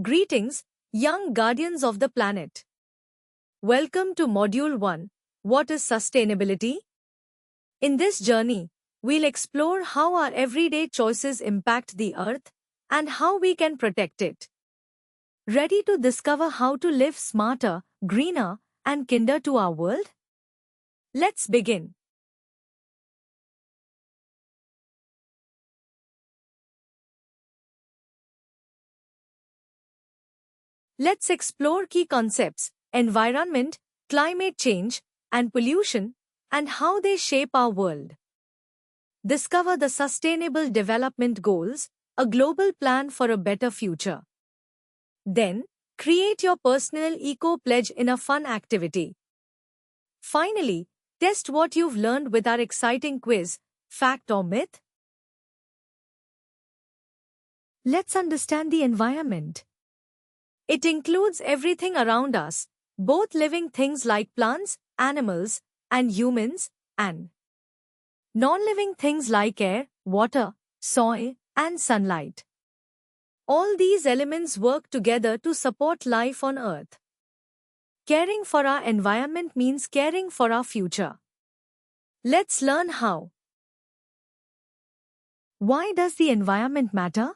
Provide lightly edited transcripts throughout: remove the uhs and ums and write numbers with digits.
Greetings, young guardians of the planet. Welcome to Module 1. What is sustainability? In this journey, we'll explore how our everyday choices impact the earth and how we can protect it. Ready to discover how to live smarter, greener, and kinder to our world? Let's begin. Let's explore key concepts: environment, climate change, and pollution, and how they shape our world. Discover the Sustainable Development Goals, a global plan for a better future. Then, create your personal eco-pledge in a fun activity. Finally, test what you've learned with our exciting quiz, Fact or Myth? Let's understand the environment. It includes everything around us, both living things like plants, animals, and humans, and non-living things like air, water, soil, and sunlight. All these elements work together to support life on Earth. Caring for our environment means caring for our future. Let's learn how. Why does the environment matter?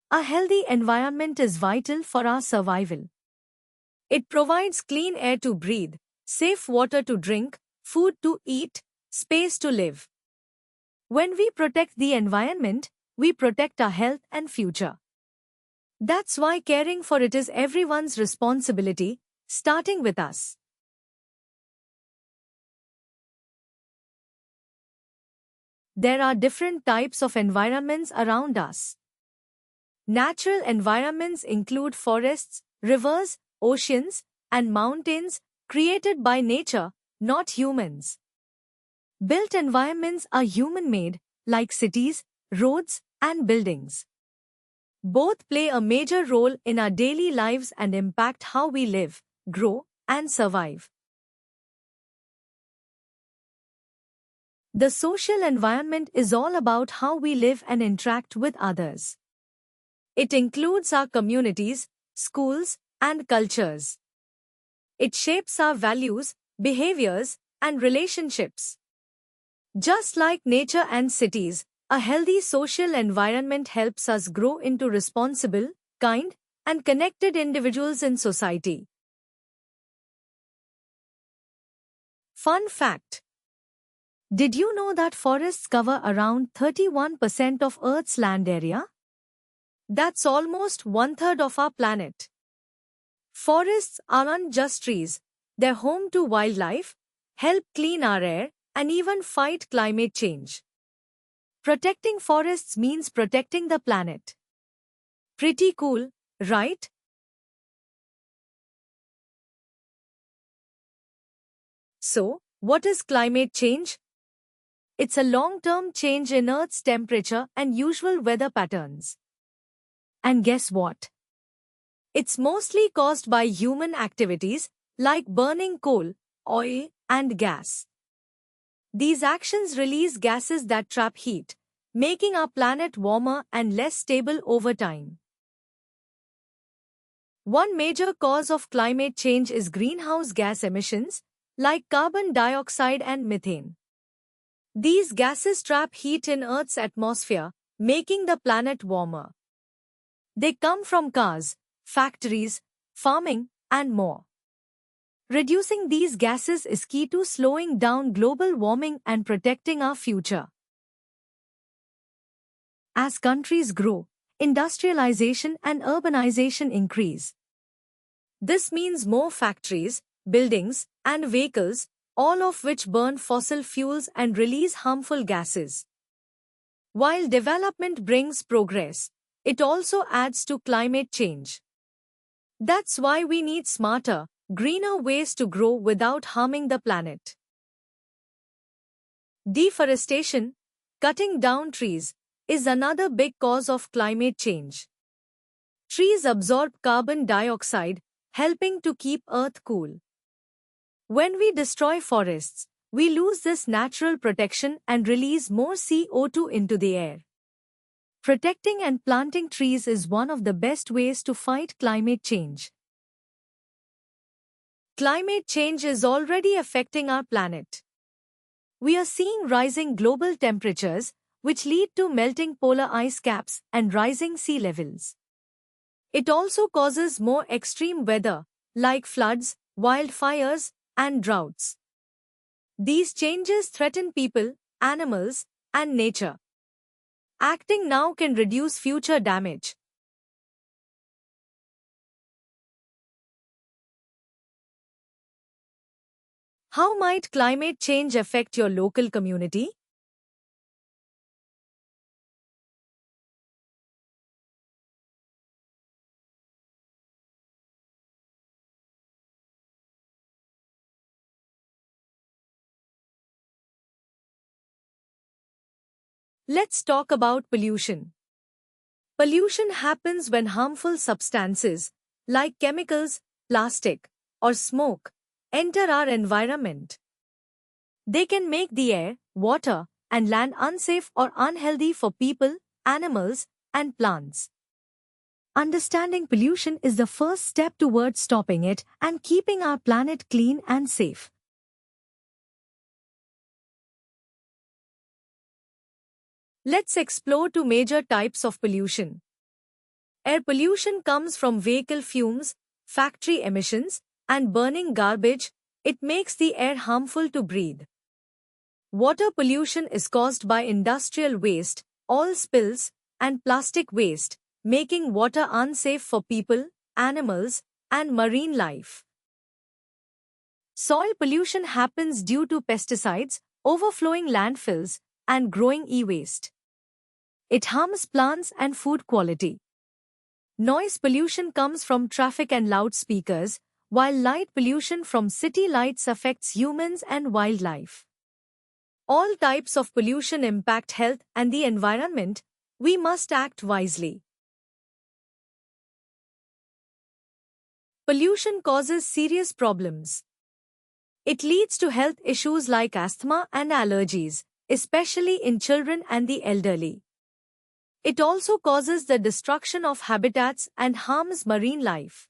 A healthy environment is vital for our survival. It provides clean air to breathe, safe water to drink, food to eat, space to live. When we protect the environment, we protect our health and future. That's why caring for it is everyone's responsibility, starting with us. There are different types of environments around us. Natural environments include forests, rivers, oceans, and mountains created by nature, not humans. Built environments are human-made, like cities, roads, and buildings. Both play a major role in our daily lives and impact how we live, grow, and survive. The social environment is all about how we live and interact with others. It includes our communities, schools, and cultures. It shapes our values, behaviors, and relationships. Just like nature and cities, a healthy social environment helps us grow into responsible, kind, and connected individuals in society. Fun fact: did you know that forests cover around 31% of Earth's land area? That's almost one-third of our planet. Forests aren't just trees, they're home to wildlife, help clean our air, and even fight climate change. Protecting forests means protecting the planet. Pretty cool, right? So, what is climate change? It's a long-term change in Earth's temperature and usual weather patterns. And guess what? It's mostly caused by human activities like burning coal, oil, and gas. These actions release gases that trap heat, making our planet warmer and less stable over time. One major cause of climate change is greenhouse gas emissions, like carbon dioxide and methane. These gases trap heat in Earth's atmosphere, making the planet warmer. They come from cars, factories, farming, and more. Reducing these gases is key to slowing down global warming and protecting our future. As countries grow, industrialization and urbanization increase. This means more factories, buildings, and vehicles, all of which burn fossil fuels and release harmful gases. While development brings progress, it also adds to climate change. That's why we need smarter, greener ways to grow without harming the planet. Deforestation, cutting down trees, is another big cause of climate change. Trees absorb carbon dioxide, helping to keep Earth cool. When we destroy forests, we lose this natural protection and release more CO2 into the air. Protecting and planting trees is one of the best ways to fight climate change. Climate change is already affecting our planet. We are seeing rising global temperatures, which lead to melting polar ice caps and rising sea levels. It also causes more extreme weather, like floods, wildfires, and droughts. These changes threaten people, animals, and nature. Acting now can reduce future damage. How might climate change affect your local community? Let's talk about pollution. Pollution happens when harmful substances, like chemicals, plastic, or smoke, enter our environment. They can make the air, water, and land unsafe or unhealthy for people, animals, and plants. Understanding pollution is the first step towards stopping it and keeping our planet clean and safe. Let's explore two major types of pollution. Air pollution comes from vehicle fumes, factory emissions, and burning garbage. It makes the air harmful to breathe. Water pollution is caused by industrial waste, oil spills, and plastic waste, making water unsafe for people, animals, and marine life. Soil pollution happens due to pesticides, overflowing landfills, and growing e-waste. It harms plants and food quality. Noise pollution comes from traffic and loudspeakers, while light pollution from city lights affects humans and wildlife. All types of pollution impact health and the environment. We must act wisely. Pollution causes serious problems. It leads to health issues like asthma and allergies, especially in children and the elderly. It also causes the destruction of habitats and harms marine life.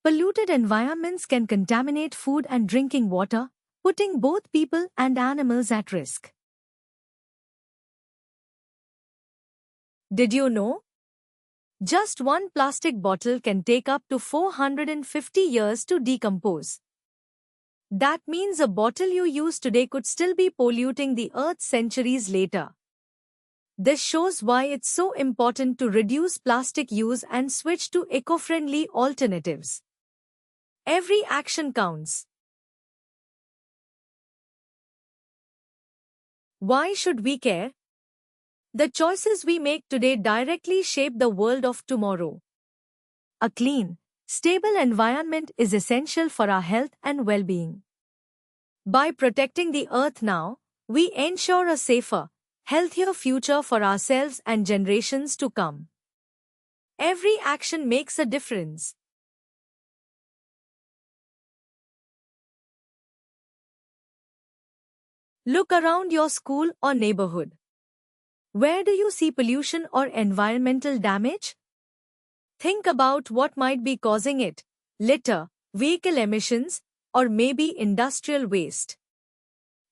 Polluted environments can contaminate food and drinking water, putting both people and animals at risk. Did you know? Just one plastic bottle can take up to 450 years to decompose. That means a bottle you use today could still be polluting the earth centuries later. This shows why it's so important to reduce plastic use and switch to eco-friendly alternatives. Every action counts. Why should we care? The choices we make today directly shape the world of tomorrow. A clean, stable environment is essential for our health and well-being. By protecting the earth now, we ensure a safer, healthier future for ourselves and generations to come. Every action makes a difference. Look around your school or neighborhood. Where do you see pollution or environmental damage? Think about what might be causing it: litter, vehicle emissions, or maybe industrial waste.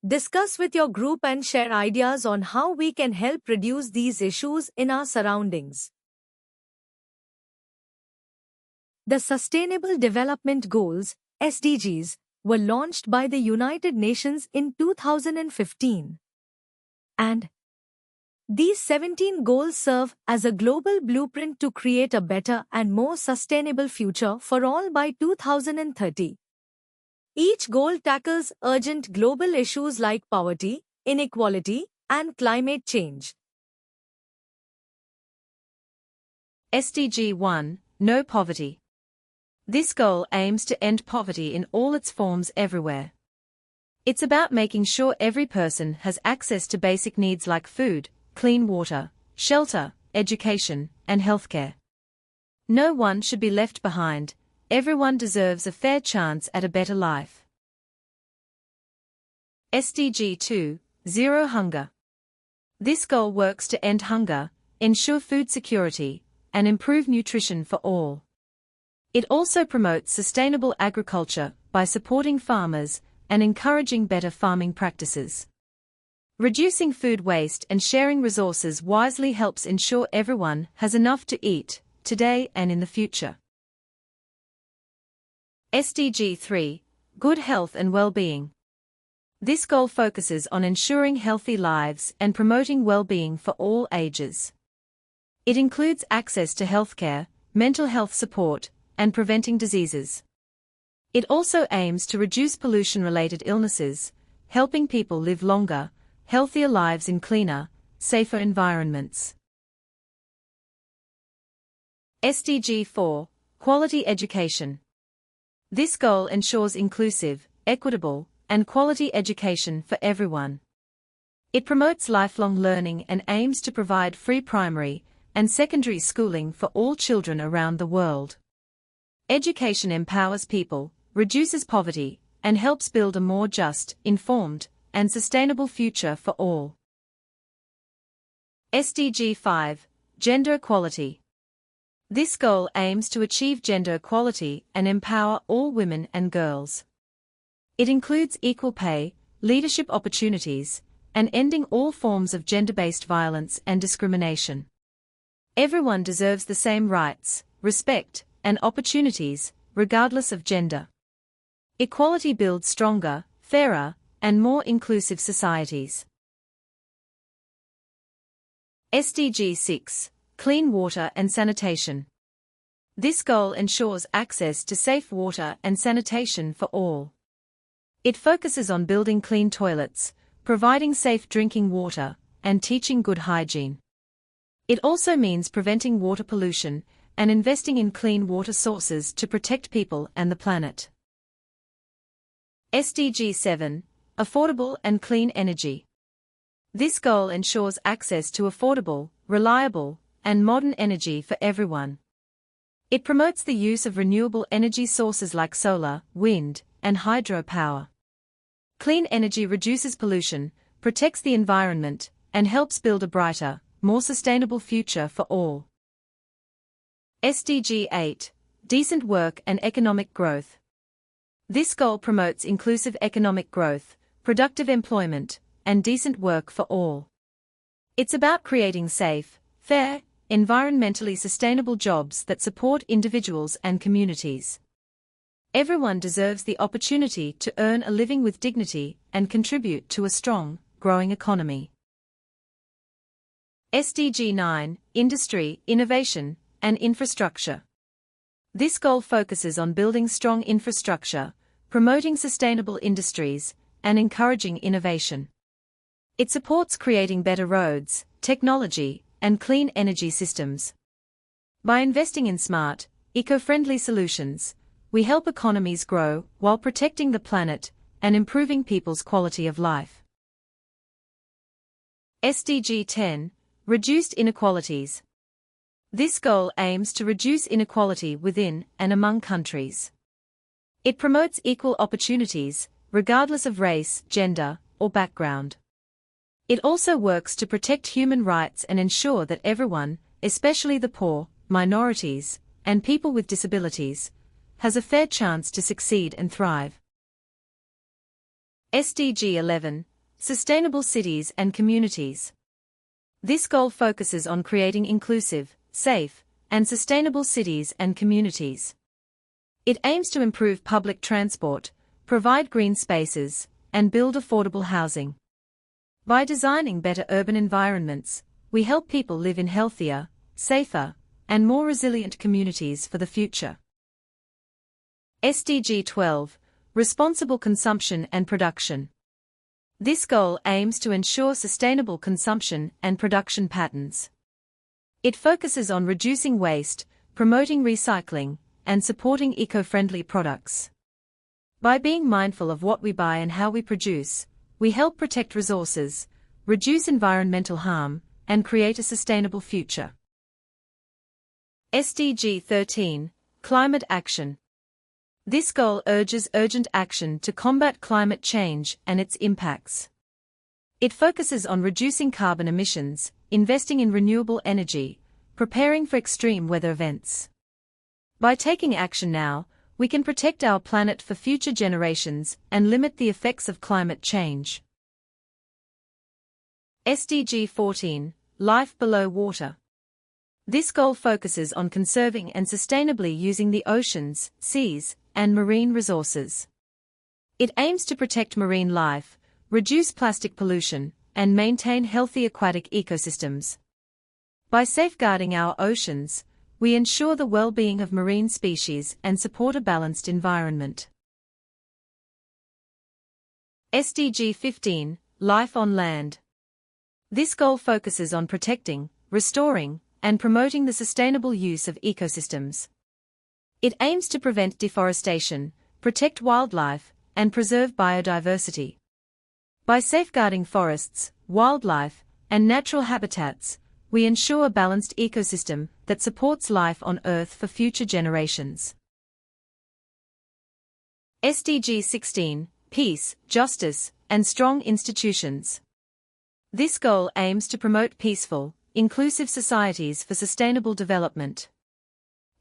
Discuss with your group and share ideas on how we can help reduce these issues in our surroundings. The Sustainable Development Goals, SDGs, were launched by the United Nations in 2015. And these 17 goals serve as a global blueprint to create a better and more sustainable future for all by 2030. Each goal tackles urgent global issues like poverty, inequality, and climate change. SDG 1, No Poverty. This goal aims to end poverty in all its forms everywhere. It's about making sure every person has access to basic needs like food, clean water, shelter, education, and healthcare. No one should be left behind. Everyone deserves a fair chance at a better life. SDG 2, Zero Hunger. This goal works to end hunger, ensure food security, and improve nutrition for all. It also promotes sustainable agriculture by supporting farmers and encouraging better farming practices. Reducing food waste and sharing resources wisely helps ensure everyone has enough to eat, today and in the future. SDG 3. Good health and well-being. This goal focuses on ensuring healthy lives and promoting well-being for all ages. It includes access to healthcare, mental health support, and preventing diseases. It also aims to reduce pollution-related illnesses, helping people live longer, healthier lives in cleaner, safer environments. SDG 4. Quality education. This goal ensures inclusive, equitable, and quality education for everyone. It promotes lifelong learning and aims to provide free primary and secondary schooling for all children around the world. Education empowers people, reduces poverty, and helps build a more just, informed, and sustainable future for all. SDG 5. Gender equality. This goal aims to achieve gender equality and empower all women and girls. It includes equal pay, leadership opportunities, and ending all forms of gender-based violence and discrimination. Everyone deserves the same rights, respect, and opportunities, regardless of gender. Equality builds stronger, fairer, and more inclusive societies. SDG 6. Clean water and sanitation. This goal ensures access to safe water and sanitation for all. It focuses on building clean toilets, providing safe drinking water, and teaching good hygiene. It also means preventing water pollution and investing in clean water sources to protect people and the planet. SDG 7. Affordable and clean energy. This goal ensures access to affordable, reliable, and modern energy for everyone. It promotes the use of renewable energy sources like solar, wind, and hydropower. Clean energy reduces pollution, protects the environment, and helps build a brighter, more sustainable future for all. SDG 8. Decent work and economic growth. This goal promotes inclusive economic growth, productive employment, and decent work for all. It's about creating safe, fair, environmentally sustainable jobs that support individuals and communities. Everyone deserves the opportunity to earn a living with dignity and contribute to a strong, growing economy. SDG 9. Industry, innovation, and infrastructure. This goal focuses on building strong infrastructure, promoting sustainable industries, and encouraging innovation. It supports creating better roads, technology, and clean energy systems. By investing in smart, eco-friendly solutions, we help economies grow while protecting the planet and improving people's quality of life. SDG 10. Reduced inequalities. This goal aims to reduce inequality within and among countries. It promotes equal opportunities, regardless of race, gender, or background. It also works to protect human rights and ensure that everyone, especially the poor, minorities, and people with disabilities, has a fair chance to succeed and thrive. SDG 11. Sustainable cities and communities. This goal focuses on creating inclusive, safe, and sustainable cities and communities. It aims to improve public transport, provide green spaces, and build affordable housing. By designing better urban environments, we help people live in healthier, safer, and more resilient communities for the future. SDG 12. Responsible consumption and production. This goal aims to ensure sustainable consumption and production patterns. It focuses on reducing waste, promoting recycling, and supporting eco-friendly products. By being mindful of what we buy and how we produce, we help protect resources, reduce environmental harm, and create a sustainable future. SDG 13. Climate action. This goal urges urgent action to combat climate change and its impacts. It focuses on reducing carbon emissions, investing in renewable energy, preparing for extreme weather events. By taking action now, we can protect our planet for future generations and limit the effects of climate change. SDG 14, Life Below Water. This goal focuses on conserving and sustainably using the oceans, seas, and marine resources. It aims to protect marine life, reduce plastic pollution, and maintain healthy aquatic ecosystems. By safeguarding our oceans, we ensure the well-being of marine species and support a balanced environment. SDG 15, Life on Land. This goal focuses on protecting, restoring, and promoting the sustainable use of ecosystems. It aims to prevent deforestation, protect wildlife, and preserve biodiversity. By safeguarding forests, wildlife, and natural habitats, we ensure a balanced ecosystem that supports life on Earth for future generations. SDG 16, Peace, Justice, and Strong Institutions. This goal aims to promote peaceful, inclusive societies for sustainable development.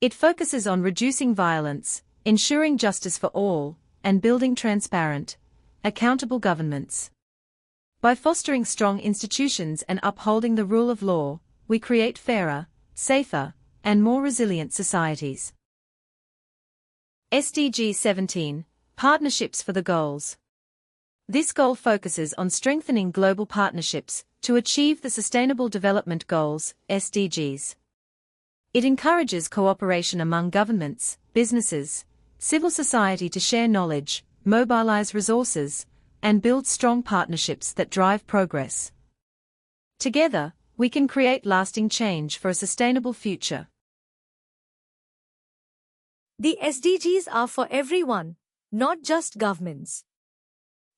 It focuses on reducing violence, ensuring justice for all, and building transparent, accountable governments. By fostering strong institutions and upholding the rule of law, we create fairer, safer, and more resilient societies. SDG 17, Partnerships for the Goals. This goal focuses on strengthening global partnerships to achieve the Sustainable Development Goals, SDGs. It encourages cooperation among governments, businesses, civil society to share knowledge, mobilize resources, and build strong partnerships that drive progress. Together, we can create lasting change for a sustainable future. The SDGs are for everyone, not just governments.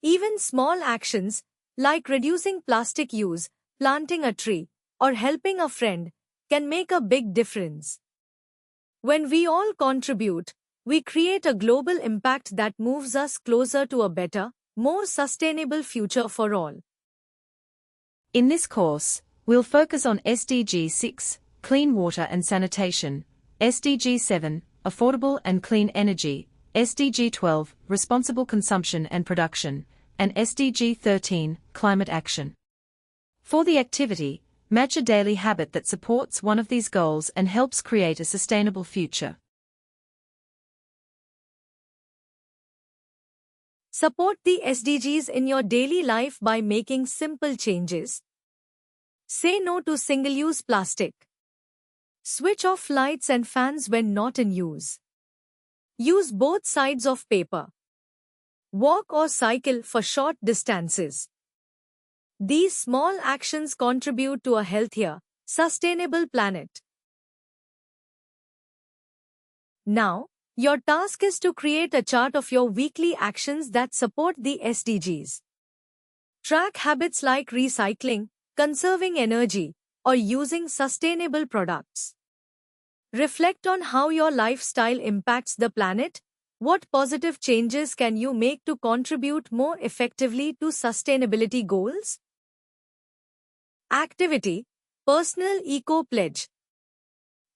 Even small actions, like reducing plastic use, planting a tree, or helping a friend, can make a big difference. When we all contribute, we create a global impact that moves us closer to a better, more sustainable future for all. In this course, we'll focus on SDG 6, Clean Water and Sanitation, SDG 7, Affordable and Clean Energy, SDG 12, Responsible Consumption and Production, and SDG 13, Climate Action. For the activity, match a daily habit that supports one of these goals and helps create a sustainable future. Support the SDGs in your daily life by making simple changes. Say no to single-use plastic. Switch off lights and fans when not in use. Use both sides of paper. Walk or cycle for short distances. These small actions contribute to a healthier, sustainable planet. Now, your task is to create a chart of your weekly actions that support the SDGs. Track habits like recycling, conserving energy, or using sustainable products. Reflect on how your lifestyle impacts the planet. What positive changes can you make to contribute more effectively to sustainability goals? Activity: Personal Eco Pledge.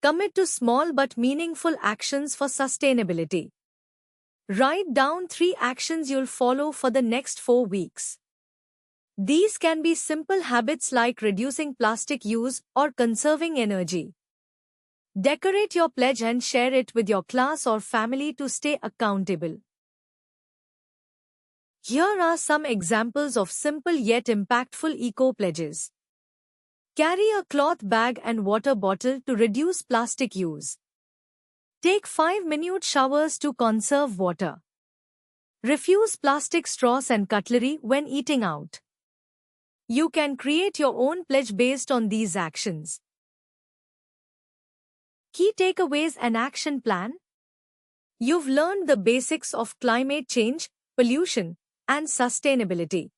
Commit to small but meaningful actions for sustainability. Write down 3 actions you'll follow for the next 4 weeks. These can be simple habits like reducing plastic use or conserving energy. Decorate your pledge and share it with your class or family to stay accountable. Here are some examples of simple yet impactful eco-pledges. Carry a cloth bag and water bottle to reduce plastic use. Take 5-minute showers to conserve water. Refuse plastic straws and cutlery when eating out. You can create your own pledge based on these actions. Key takeaways and action plan. You've learned the basics of climate change, pollution, and sustainability.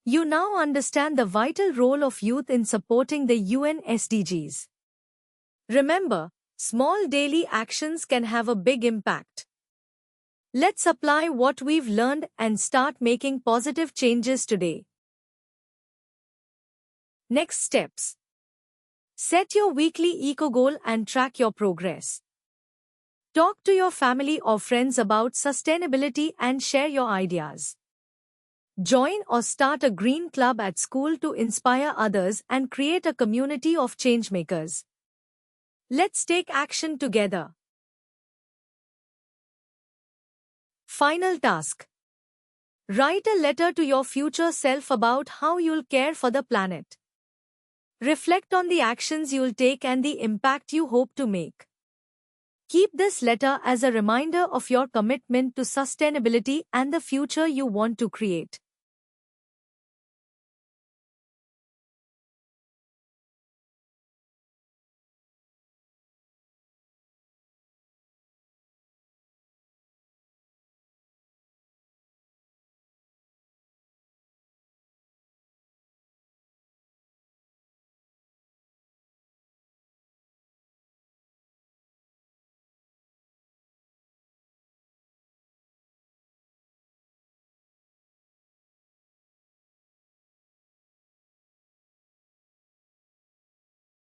You now understand the vital role of youth in supporting the UN SDGs. Remember, small daily actions can have a big impact. Let's apply what we've learned and start making positive changes today. Next steps. Set your weekly eco goal and track your progress. Talk to your family or friends about sustainability and share your ideas. Join or start a green club at school to inspire others and create a community of changemakers. Let's take action together. Final task. Write a letter to your future self about how you'll care for the planet. Reflect on the actions you'll take and the impact you hope to make. Keep this letter as a reminder of your commitment to sustainability and the future you want to create.